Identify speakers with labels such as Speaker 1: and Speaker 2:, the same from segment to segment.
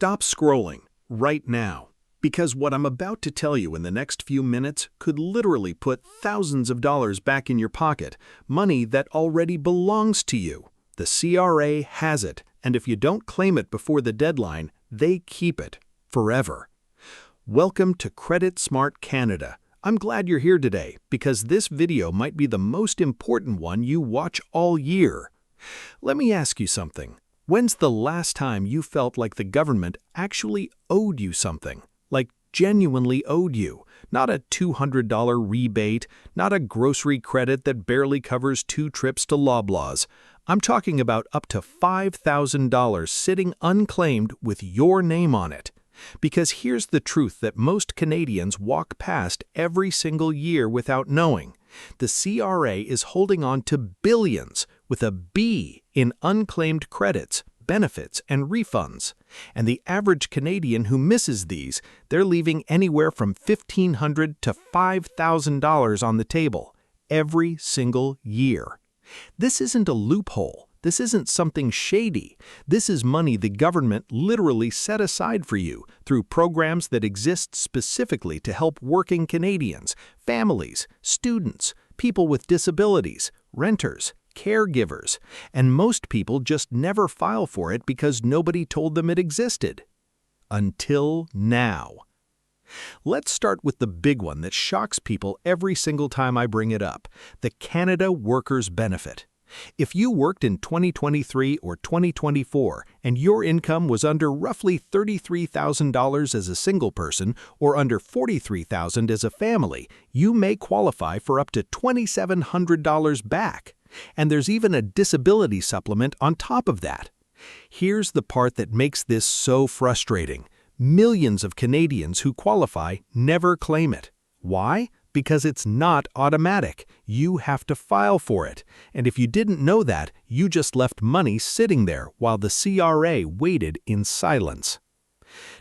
Speaker 1: Stop scrolling right now, because what I'm about to tell you in the next few minutes could literally put thousands of dollars back in your pocket, money that already belongs to you. The CRA has it, and if you don't claim it before the deadline, they keep it forever. Welcome to Credit Smart Canada. I'm glad you're here today because this video might be the most important one you watch all year. Let me ask you something. When's the last time you felt like the government actually owed you something? Like genuinely owed you? Not a $200 rebate, not a grocery credit that barely covers 2 trips to Loblaws. I'm talking about up to $5,000 sitting unclaimed with your name on it. Because here's the truth that most Canadians walk past every single year without knowing. The CRA is holding on to billions, with a B, in unclaimed credits, benefits, and refunds. And the average Canadian who misses these, they're leaving anywhere from $1,500 to $5,000 on the table every single year. This isn't a loophole. This isn't something shady. This is money the government literally set aside for you through programs that exist specifically to help working Canadians, families, students, people with disabilities, renters, caregivers, and most people just never file for it because nobody told them it existed. Until now. Let's start with the big one that shocks people every single time I bring it up, the Canada Workers' Benefit. If you worked in 2023 or 2024 and your income was under roughly $33,000 as a single person or under $43,000 as a family, you may qualify for up to $2,700 back. And there's even a disability supplement on top of that. Here's the part that makes this so frustrating. Millions of Canadians who qualify never claim it. Why? Because it's not automatic. You have to file for it. And if you didn't know that, you just left money sitting there while the CRA waited in silence.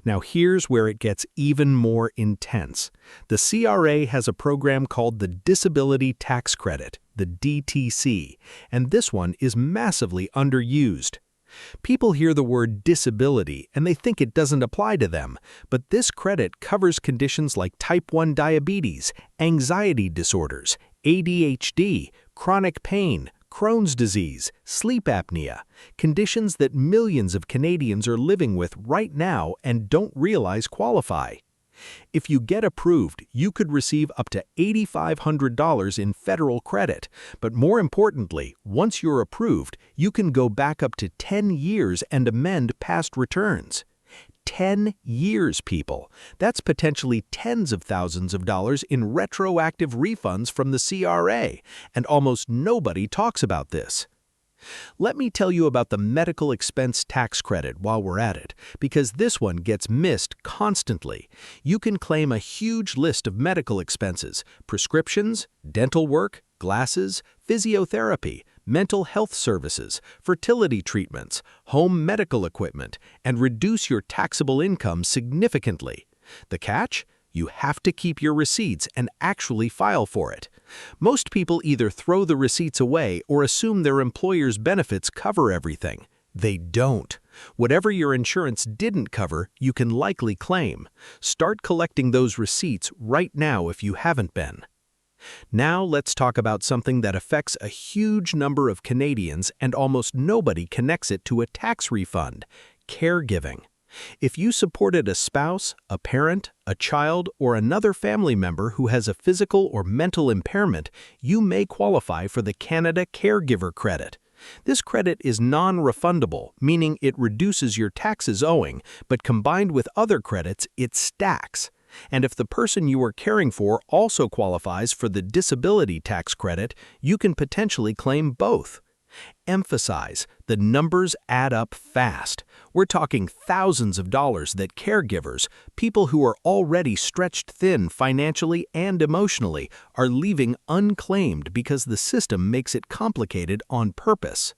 Speaker 1: Now here's where it gets even more intense. The CRA has a program called the Disability Tax Credit, the DTC, and this one is massively underused. People hear the word disability and they think it doesn't apply to them, but this credit covers conditions like type 1 diabetes, anxiety disorders, ADHD, chronic pain, Crohn's disease, sleep apnea, conditions that millions of Canadians are living with right now and don't realize qualify. If you get approved, you could receive up to $8,500 in federal credit, but more importantly, once you're approved, you can go back up to 10 years and amend past returns. 10 years, people. That's potentially tens of thousands of dollars in retroactive refunds from the CRA, and almost nobody talks about this. Let me tell you about the medical expense tax credit while we're at it, because this one gets missed constantly. You can claim a huge list of medical expenses, prescriptions, dental work, glasses, physiotherapy, mental health services, fertility treatments, home medical equipment, and reduce your taxable income significantly. The catch? You have to keep your receipts and actually file for it. Most people either throw the receipts away or assume their employer's benefits cover everything. They don't. Whatever your insurance didn't cover, you can likely claim. Start collecting those receipts right now if you haven't been. Now let's talk about something that affects a huge number of Canadians and almost nobody connects it to a tax refund: caregiving. If you supported a spouse, a parent, a child, or another family member who has a physical or mental impairment, you may qualify for the Canada Caregiver Credit. This credit is non-refundable, meaning it reduces your taxes owing, but combined with other credits, it stacks. And if the person you are caring for also qualifies for the disability tax credit, you can potentially claim both. Emphasize, the numbers add up fast. We're talking thousands of dollars that caregivers, people who are already stretched thin financially and emotionally, are leaving unclaimed because the system makes it complicated on purpose.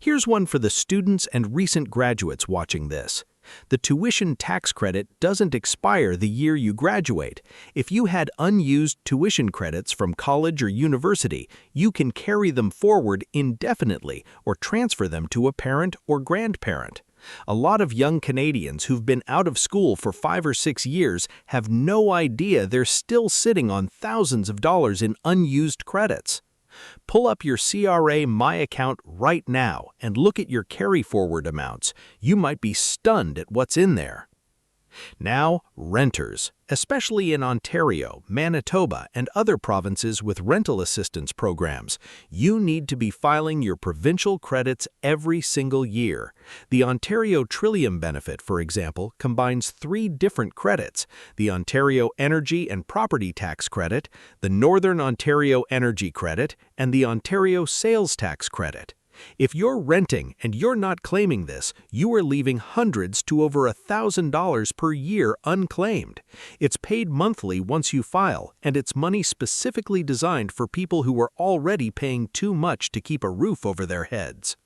Speaker 1: Here's one for the students and recent graduates watching this. The tuition tax credit doesn't expire the year you graduate. If you had unused tuition credits from college or university, you can carry them forward indefinitely or transfer them to a parent or grandparent. A lot of young Canadians who've been out of school for 5 or 6 years have no idea they're still sitting on thousands of dollars in unused credits. Pull up your CRA My Account right now and look at your carry-forward amounts. You might be stunned at what's in there. Now, renters, especially in Ontario, Manitoba, and other provinces with rental assistance programs, you need to be filing your provincial credits every single year. The Ontario Trillium benefit, for example, combines 3 different credits: the Ontario Energy and Property Tax Credit, the Northern Ontario Energy Credit, and the Ontario Sales Tax Credit. If you're renting and you're not claiming this, you are leaving hundreds to over $1,000 per year unclaimed. It's paid monthly once you file, and it's money specifically designed for people who are already paying too much to keep a roof over their heads.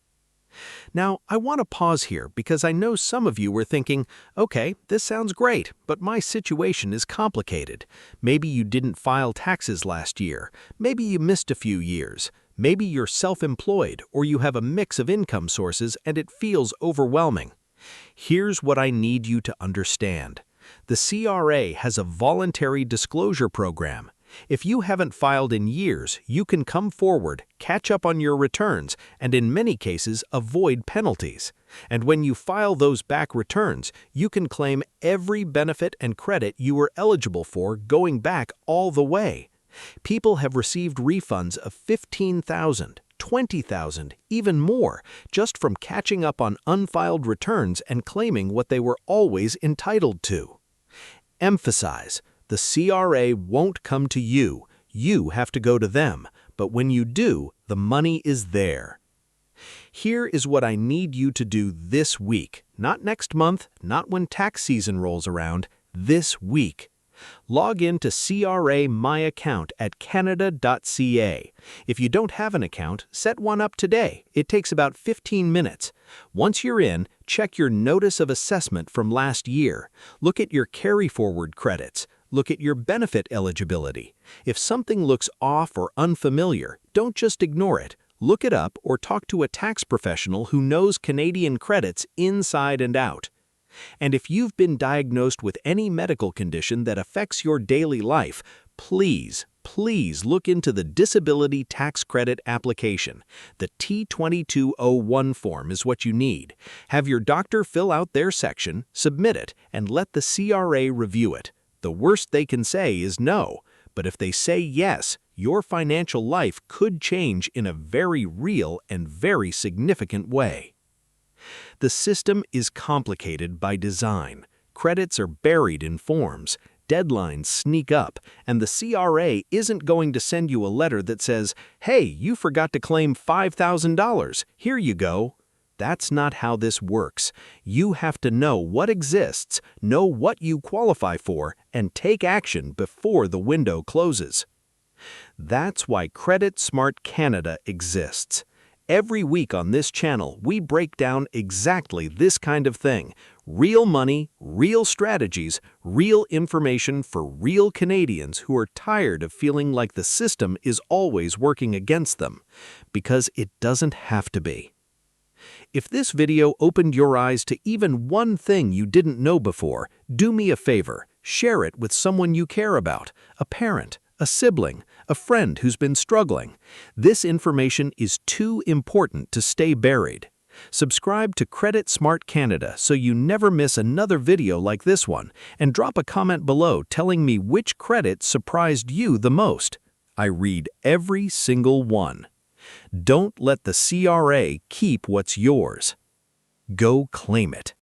Speaker 1: Now, I want to pause here because I know some of you were thinking, okay, this sounds great, but my situation is complicated. Maybe you didn't file taxes last year. Maybe you missed a few years. Maybe you're self-employed or you have a mix of income sources and it feels overwhelming. Here's what I need you to understand. The CRA has a voluntary disclosure program. If you haven't filed in years, you can come forward, catch up on your returns, and in many cases avoid penalties. And when you file those back returns, you can claim every benefit and credit you were eligible for going back all the way. People have received refunds of $15,000, $20,000, even more, just from catching up on unfiled returns and claiming what they were always entitled to. Emphasize, the CRA won't come to you. You have to go to them, but when you do, the money is there. Here is what I need you to do this week, not next month, not when tax season rolls around, this week. Log in to CRA My Account at canada.ca. If you don't have an account, set one up today. It takes about 15 minutes. Once you're in, check your Notice of Assessment from last year. Look at your carry-forward credits. Look at your benefit eligibility. If something looks off or unfamiliar, don't just ignore it. Look it up or talk to a tax professional who knows Canadian credits inside and out. And if you've been diagnosed with any medical condition that affects your daily life, please look into the Disability Tax Credit application. The T2201 form is what you need. Have your doctor fill out their section, submit it, and let the CRA review it. The worst they can say is no, but if they say yes, your financial life could change in a very real and very significant way. The system is complicated by design. Credits are buried in forms, deadlines sneak up, and the CRA isn't going to send you a letter that says, "Hey, you forgot to claim $5,000. Here you go." That's not how this works. You have to know what exists, know what you qualify for, and take action before the window closes. That's why Credit Smart Canada exists. Every week on this channel, we break down exactly this kind of thing. Real money, real strategies, real information for real Canadians who are tired of feeling like the system is always working against them. Because it doesn't have to be. If this video opened your eyes to even one thing you didn't know before, do me a favor, share it with someone you care about, a parent, a sibling, a friend who's been struggling. This information is too important to stay buried. Subscribe to Credit Smart Canada so you never miss another video like this one, and drop a comment below telling me which credit surprised you the most. I read every single one. Don't let the CRA keep what's yours. Go claim it.